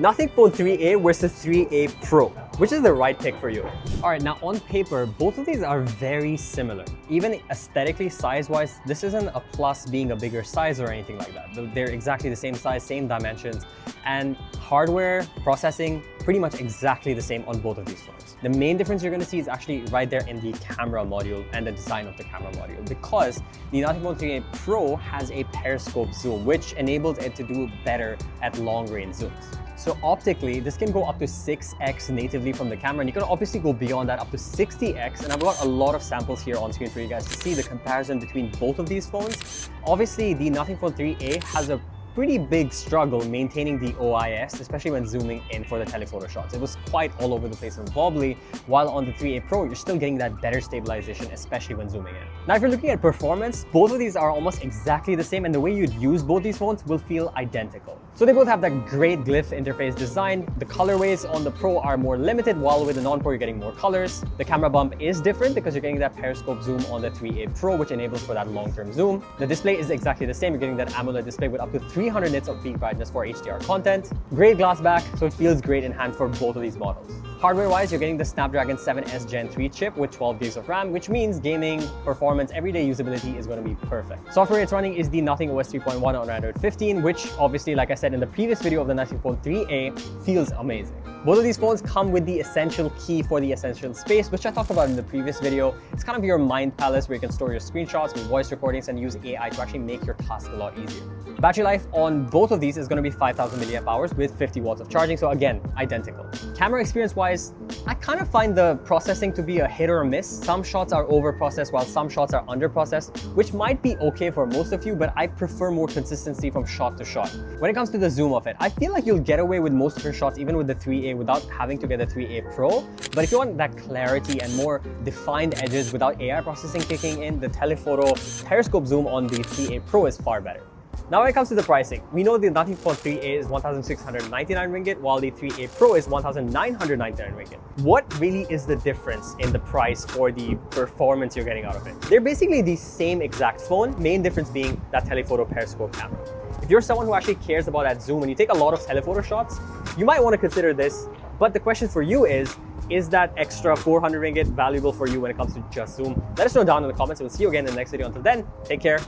Nothing Phone 3A versus 3A Pro. Which is the right pick for you? Alright, now on paper, both of these are very similar. Even aesthetically, size-wise, this isn't a plus being a bigger size or anything like that. They're exactly the same size, same dimensions, and hardware, processing, pretty much exactly the same on both of these phones. The main difference you're going to see is actually right there in the camera module and the design of the camera module, because the Nothing Phone 3A Pro has a periscope zoom, which enables it to do better at long-range zooms. So optically, this can go up to 6x natively from the camera, and you can obviously go beyond that up to 60x, and I've got a lot of samples here on screen for you guys to see the comparison between both of these phones. Obviously, the Nothing Phone 3A has a pretty big struggle maintaining the OIS, especially when zooming in for the telephoto shots. It was quite all over the place and wobbly, while on the 3A Pro, you're still getting that better stabilization, especially when zooming in. Now, if you're looking at performance, both of these are almost exactly the same, and the way you'd use both these phones will feel identical. So they both have that great glyph interface design. The colorways on the Pro are more limited, while with the non-Pro, you're getting more colors. The camera bump is different because you're getting that periscope zoom on the 3A Pro, which enables for that long-term zoom. The display is exactly the same. You're getting that AMOLED display with up to 300 nits of peak brightness for HDR content. Great glass back, so it feels great in hand for both of these models. Hardware-wise, you're getting the Snapdragon 7S Gen 3 chip with 12 gigs of RAM, which means gaming, performance, everyday usability is going to be perfect. Software it's running is the Nothing OS 3.1 on Android 15, which obviously, like I said in the previous video of the Nothing Phone 3A, feels amazing. Both of these phones come with the essential key for the essential space, which I talked about in the previous video. It's kind of your mind palace where you can store your screenshots with voice recordings and use AI to actually make your task a lot easier. Battery life on both of these is going to be 5,000 mAh with 50 watts of charging, so again, identical. Camera experience-wise, I kind of find the processing to be a hit or a miss. Some shots are over-processed while some shots are under-processed, which might be okay for most of you, but I prefer more consistency from shot to shot. When it comes to the zoom of it, I feel like you'll get away with most of your shots even with the 3A without having to get the 3A Pro, but if you want that clarity and more defined edges without AI processing kicking in, the telephoto periscope zoom on the 3A Pro is far better. Now when it comes to the pricing, we know the Nothing Phone 3A is 1,699 ringgit, while the 3A Pro is 1,999 ringgit. What really is the difference in the price for the performance you're getting out of it? They're basically the same exact phone, main difference being that telephoto periscope camera. If you're someone who actually cares about that zoom and you take a lot of telephoto shots, you might want to consider this, but the question for you is that extra 400 ringgit valuable for you when it comes to just zoom? Let us know down in the comments, and we'll see you again in the next video. Until then, take care.